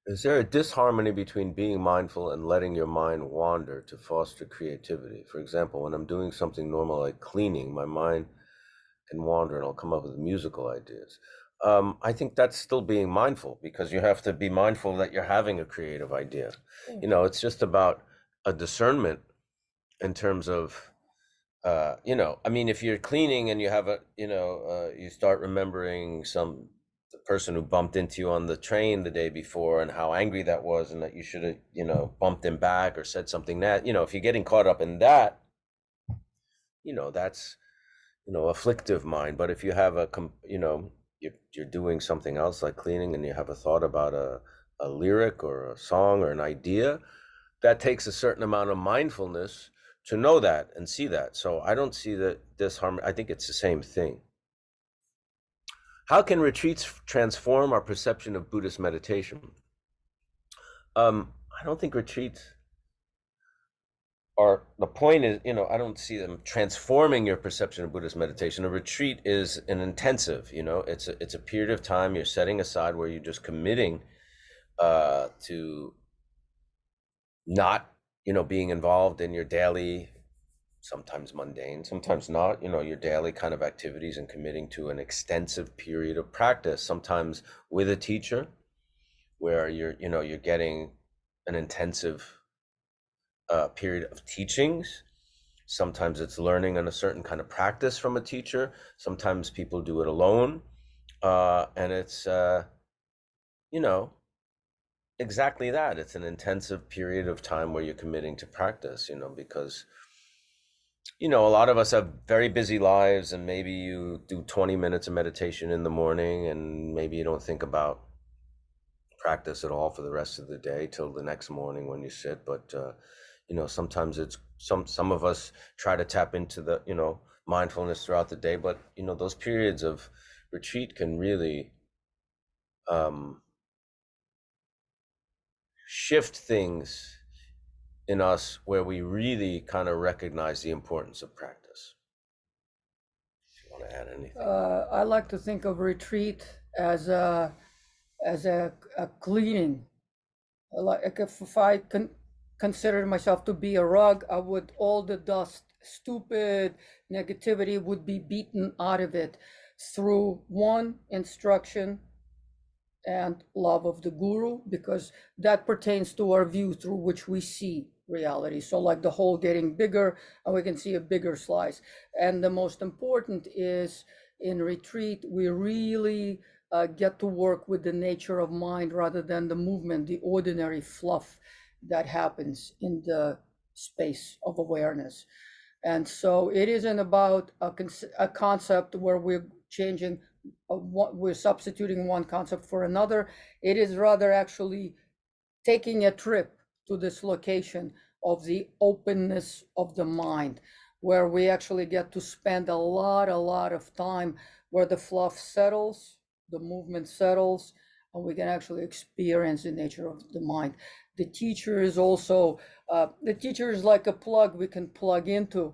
Is there a disharmony between being mindful and letting your mind wander to foster creativity? For example, when I'm doing something normal like cleaning, my mind can wander and I'll come up with musical ideas. I think that's still being mindful, because you have to be mindful that you're having a creative idea. It's just about a discernment in terms of, I mean, if you're cleaning and you have you start remembering the person who bumped into you on the train the day before and how angry that was, and that you should have, bumped him back or said something that, if you're getting caught up in that, that's, afflictive mind. But if you have you're doing something else like cleaning, and you have a thought about a lyric or a song or an idea, that takes a certain amount of mindfulness to know that and see that. So I don't see that this harm. I think it's the same thing. How can retreats transform our perception of Buddhist meditation? I don't think retreats are, the point is, I don't see them transforming your perception of Buddhist meditation. A retreat is an intensive, it's a period of time you're setting aside where you're just committing to not, being involved in your daily, sometimes mundane, sometimes not, your daily kind of activities, and committing to an extensive period of practice, sometimes with a teacher where you're getting an intensive period of teachings. Sometimes it's learning on a certain kind of practice from a teacher. Sometimes people do it alone. And it's, exactly that. It's an intensive period of time where you're committing to practice, because, a lot of us have very busy lives, and maybe you do 20 minutes of meditation in the morning, and maybe you don't think about practice at all for the rest of the day till the next morning when you sit. But sometimes it's some of us try to tap into the mindfulness throughout the day, but those periods of retreat can really shift things in us where we really kind of recognize the importance of practice. If you want to add anything. I like to think of retreat as a cleaning. Like if I considered myself to be a rug, I would, all the dust, stupid negativity would be beaten out of it through one instruction and love of the guru, because that pertains to our view through which we see reality. So like the whole getting bigger, and we can see a bigger slice. And the most important is, in retreat, we really get to work with the nature of mind rather than the movement, the ordinary fluff that happens in the space of awareness. And so it isn't about a concept where we're changing, we're substituting one concept for another. It is rather actually taking a trip to this location of the openness of the mind, where we actually get to spend a lot of time where the fluff settles, the movement settles, and we can actually experience the nature of the mind. The teacher is also, the teacher is like a plug we can plug into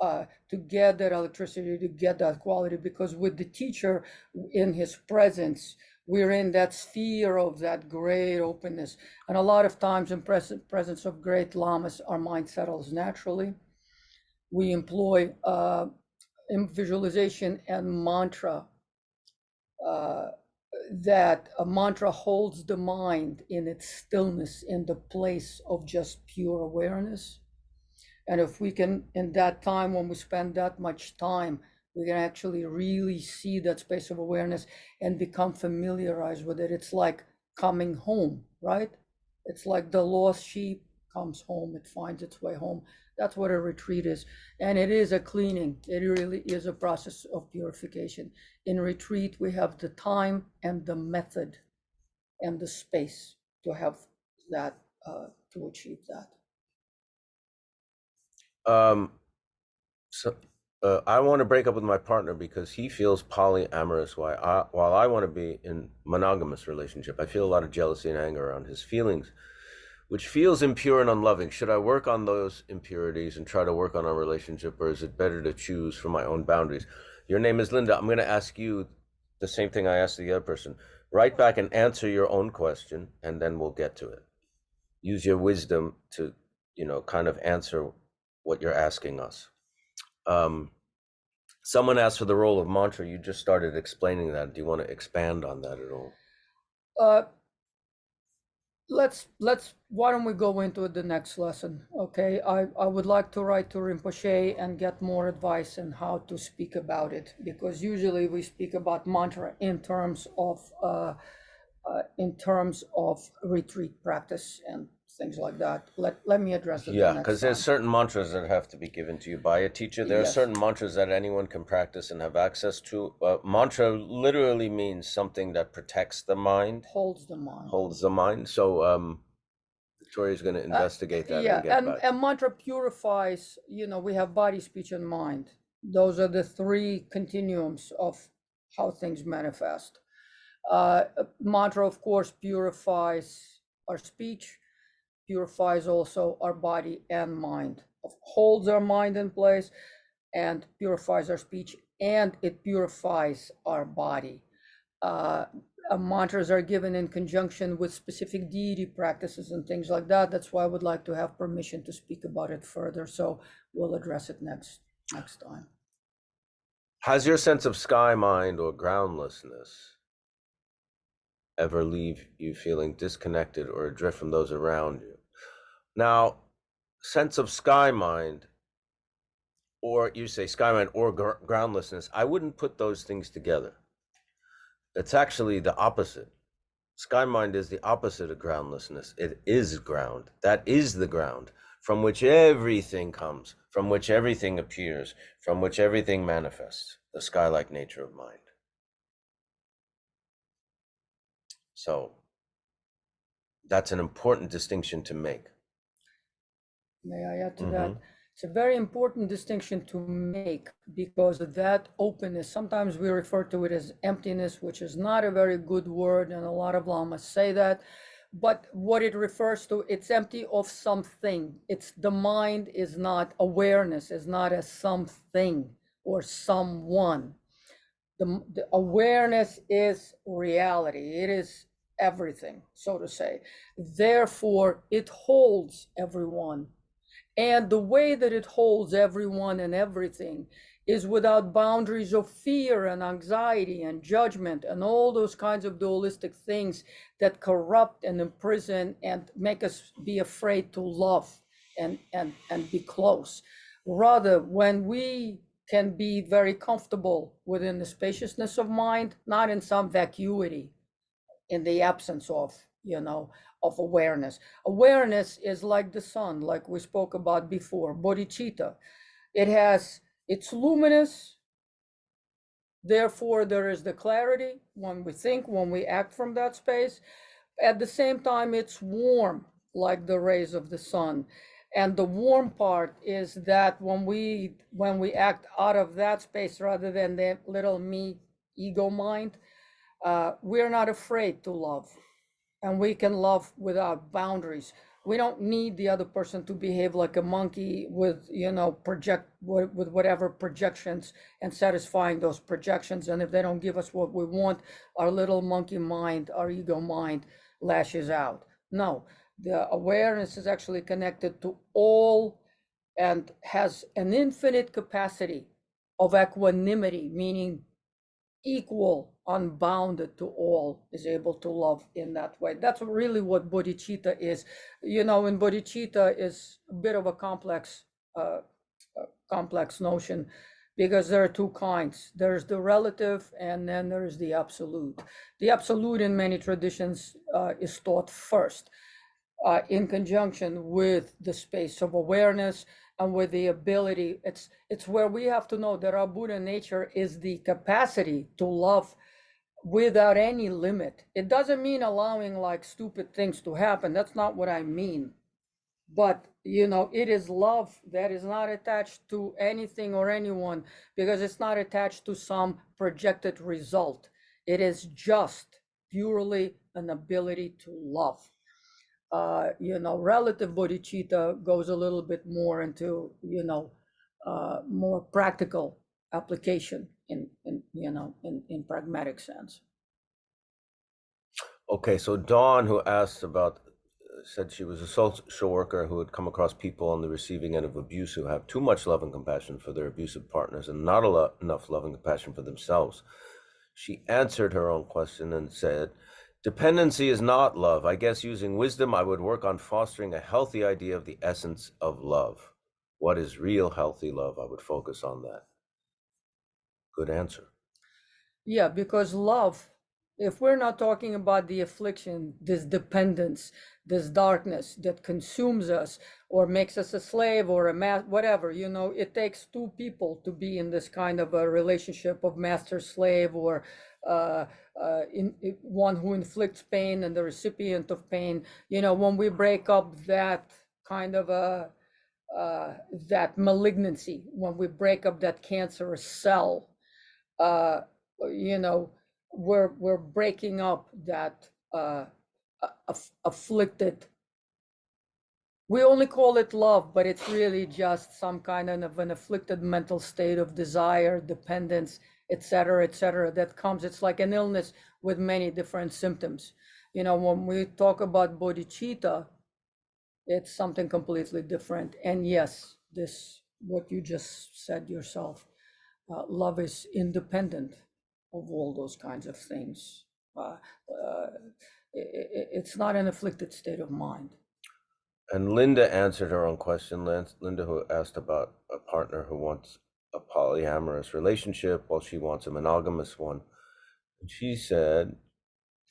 to get that electricity, to get that quality, because with the teacher in his presence, we're in that sphere of that great openness. And a lot of times in presence of great lamas, our mind settles naturally. We employ visualization and mantra. That a mantra holds the mind in its stillness, in the place of just pure awareness. And if we can, in that time, when we spend that much time, we can actually really see that space of awareness and become familiarized with it. It's like coming home, right? It's like the lost sheep comes home, it finds its way home. That's what a retreat is. And it is a cleaning. It really is a process of purification. In retreat, we have the time and the method and the space to have that, to achieve that. So I want to break up with my partner because he feels polyamorous, while I want to be in monogamous relationship. I feel a lot of jealousy and anger around his feelings, which feels impure and unloving. Should I work on those impurities and try to work on our relationship, or is it better to choose for my own boundaries? Your name is Linda. I'm going to ask you the same thing I asked the other person. Write back and answer your own question, and then we'll get to it. Use your wisdom to, kind of answer what you're asking us. Someone asked for the role of mantra. You just started explaining that. Do you want to expand on that at all? Why don't we go into the next lesson? Okay, I would like to write to Rinpoche and get more advice on how to speak about it, because usually we speak about mantra in terms of retreat practice and things like that. Let me address it the Yeah, next because there's time. certain mantras that have to be given to you by a teacher. There are Yes. certain mantras that anyone can practice and have access to. Mantra literally means something that protects the mind, Holds the mind. holds the mind. So Victoria's going to investigate that Yeah, and get back. and mantra purifies, we have body, speech, and mind. Those are the three continuums of how things manifest. Mantra, of course, purifies our speech, purifies also our body and mind, holds our mind in place and purifies our speech, and it purifies our body. Mantras are given in conjunction with specific deity practices and things like that. That's why I would like to have permission to speak about it further. So we'll address it next time. Has your sense of sky mind or groundlessness ever leave you feeling disconnected or adrift from those around you? Now, sense of sky mind, or you say sky mind or groundlessness, I wouldn't put those things together. It's actually the opposite. Sky mind is the opposite of groundlessness. It is ground. That is the ground from which everything comes, from which everything appears, from which everything manifests, the sky-like nature of mind. So that's an important distinction to make. May I add to that? It's a very important distinction to make, because that openness, sometimes we refer to it as emptiness, which is not a very good word, and a lot of lamas say that. But what it refers to, it's empty of something. It's the mind is not awareness, is not a something or someone. The awareness is reality. It is everything, so to say. Therefore, it holds everyone. And the way that it holds everyone and everything is without boundaries of fear and anxiety and judgment and all those kinds of dualistic things that corrupt and imprison and make us be afraid to love and be close. Rather, when we can be very comfortable within the spaciousness of mind, not in some vacuity, in the absence of, of awareness. Awareness is like the sun, like we spoke about before, bodhicitta. It's luminous, therefore there is the clarity when we think, when we act from that space. At the same time, it's warm, like the rays of the sun. And the warm part is that when we act out of that space rather than the little me ego mind, we're not afraid to love, and we can love without boundaries. We don't need the other person to behave like a monkey with, project with whatever projections and satisfying those projections. And if they don't give us what we want, our little monkey mind, our ego mind lashes out. No, the awareness is actually connected to all and has an infinite capacity of equanimity, meaning equal, unbounded to all, is able to love in that way. That's really what bodhicitta is. And bodhicitta is a bit of a complex notion, because there are two kinds. There's the relative, and then there's the absolute. The absolute in many traditions is taught first, in conjunction with the space of awareness and with the ability. It's where we have to know that our Buddha nature is the capacity to love without any limit. It doesn't mean allowing like stupid things to happen. That's not what I mean. But it is love that is not attached to anything or anyone, because it's not attached to some projected result. It is just purely an ability to love. Relative bodhicitta goes a little bit more into, more practical application in pragmatic sense. Okay, so Dawn, who asked about, said she was a social worker who had come across people on the receiving end of abuse who have too much love and compassion for their abusive partners and not enough love and compassion for themselves. She answered her own question and said, dependency is not love. I guess using wisdom, I would work on fostering a healthy idea of the essence of love. What is real healthy love? I would focus on that. Good answer. Yeah, because love If we're not talking about the affliction, this dependence, this darkness that consumes us or makes us a slave or a whatever, it takes two people to be in this kind of a relationship of master slave, or one who inflicts pain and the recipient of pain. When we break up that kind of that malignancy, when we break up that cancerous cell, uh, you know, we're breaking up that afflicted. We only call it love, but it's really just some kind of an afflicted mental state of desire, dependence, etc., that comes. It's like an illness with many different symptoms. When we talk about bodhicitta, it's something completely different. And yes, this, what you just said yourself, love is independent of all those kinds of things. It's not an afflicted state of mind. And Linda answered her own question. Linda, who asked about a partner who wants a polyamorous relationship while she wants a monogamous one. And she said,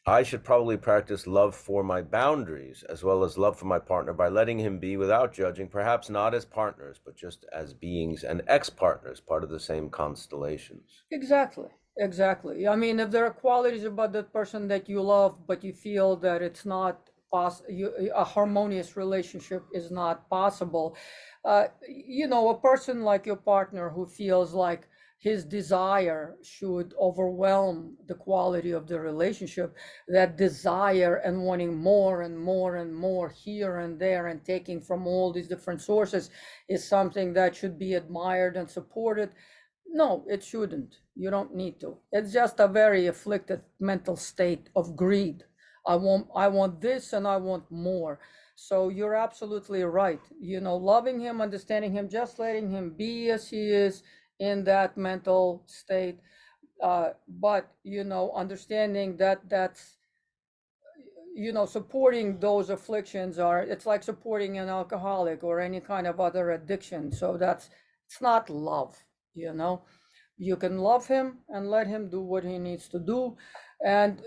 I should probably practice love for my boundaries as well as love for my partner by letting him be without judging, perhaps not as partners, but just as beings and ex-partners, part of the same constellations. Exactly. I mean, if there are qualities about that person that you love, but you feel that it's not a harmonious relationship is not possible, a person like your partner who feels like his desire should overwhelm the quality of the relationship, that desire and wanting more and more and more here and there and taking from all these different sources is something that should be admired and supported. No, it shouldn't. You don't need to. It's just a very afflicted mental state of greed. I want this and I want more. So you're absolutely right. Loving him, understanding him, just letting him be as he is in that mental state. But understanding that that's supporting those afflictions it's like supporting an alcoholic or any kind of other addiction. So it's not love. You can love him and let him do what he needs to do, and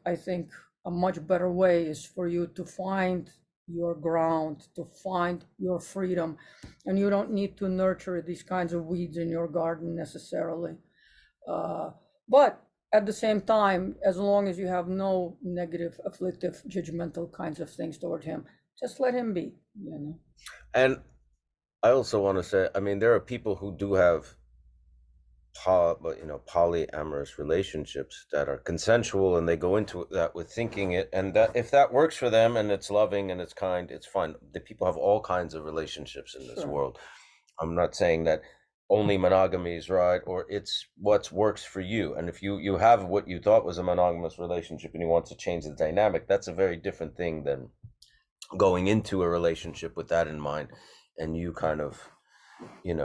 I think a much better way is for you to find your ground, to find your freedom, and you don't need to nurture these kinds of weeds in your garden necessarily. But at the same time, as long as you have no negative, afflictive, judgmental kinds of things toward him, just let him be. And I also want to say, I mean, there are people who do have polyamorous relationships that are consensual, and they go into that with thinking it, and that if that works for them and it's loving and it's kind, it's fine. The people have all kinds of relationships in this world. I'm not saying that only monogamy is right, or it's what works for you. And if you have what you thought was a monogamous relationship and you want to change the dynamic, that's a very different thing than going into a relationship with that in mind, and you kind of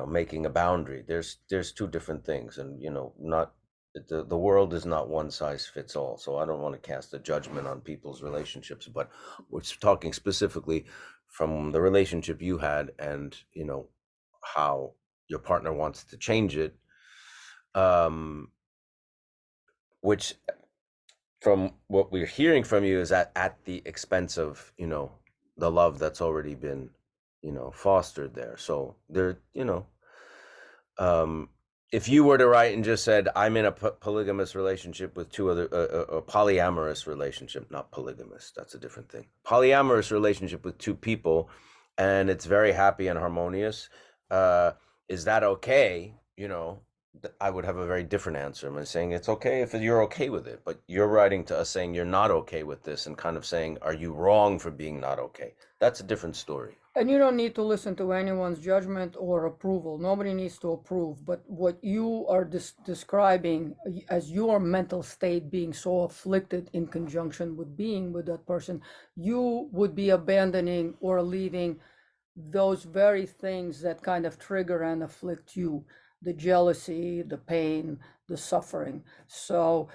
making a boundary. There's two different things, and not the world is not one size fits all. So I don't want to cast a judgment on people's relationships, but we're talking specifically from the relationship you had, and how your partner wants to change it, which from what we're hearing from you is at the expense of the love that's already been fostered there. So there, if you were to write and just said, I'm in a polygamous relationship with two other, a polyamorous relationship, not polygamous, that's a different thing. Polyamorous relationship with two people, and it's very happy and harmonious. Is that okay? I would have a very different answer. I'm saying it's okay if you're okay with it, but you're writing to us saying you're not okay with this and kind of saying, are you wrong for being not okay? That's a different story. And you don't need to listen to anyone's judgment or approval. Nobody needs to approve. But what you are describing as your mental state being so afflicted in conjunction with being with that person, you would be abandoning or leaving those very things that kind of trigger and afflict you: the jealousy, the pain, the suffering. So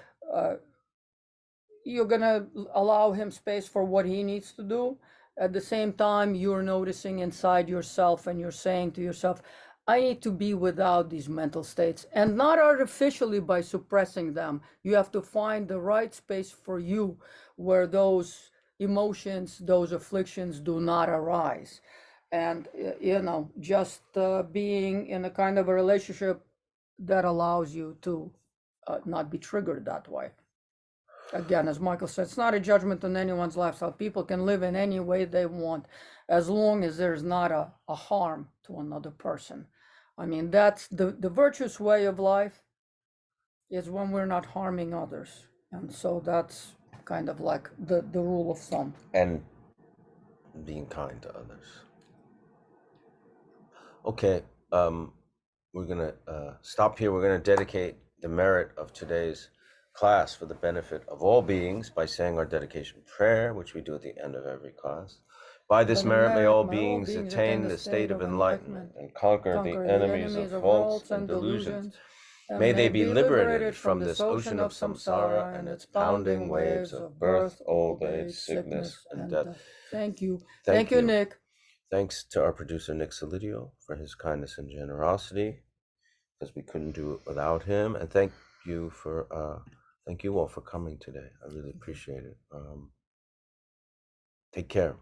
you're going to allow him space for what he needs to do. At the same time, you're noticing inside yourself and you're saying to yourself, I need to be without these mental states, and not artificially by suppressing them. You have to find the right space for you where those emotions, those afflictions do not arise. And, just being in a kind of a relationship that allows you to not be triggered that way. Again, as Michael said, it's not a judgment on anyone's lifestyle. People can live in any way they want as long as there's not a harm to another person. I mean, that's the virtuous way of life is when we're not harming others. And so that's kind of like the rule of thumb. And being kind to others. Okay, we're going to stop here. We're going to dedicate the merit of today's class for the benefit of all beings by saying our dedication prayer, which we do at the end of every class. By this merit, may all beings attain the state of enlightenment and conquer the enemies of faults and delusions. May they be liberated from this ocean of samsara and its pounding waves of birth, old age, sickness, and death. Thank you. Thank you, Nick. Thanks to our producer, Nick Solidio, for his kindness and generosity, because we couldn't do it without him. And thank you all for coming today. I really appreciate it. Take care.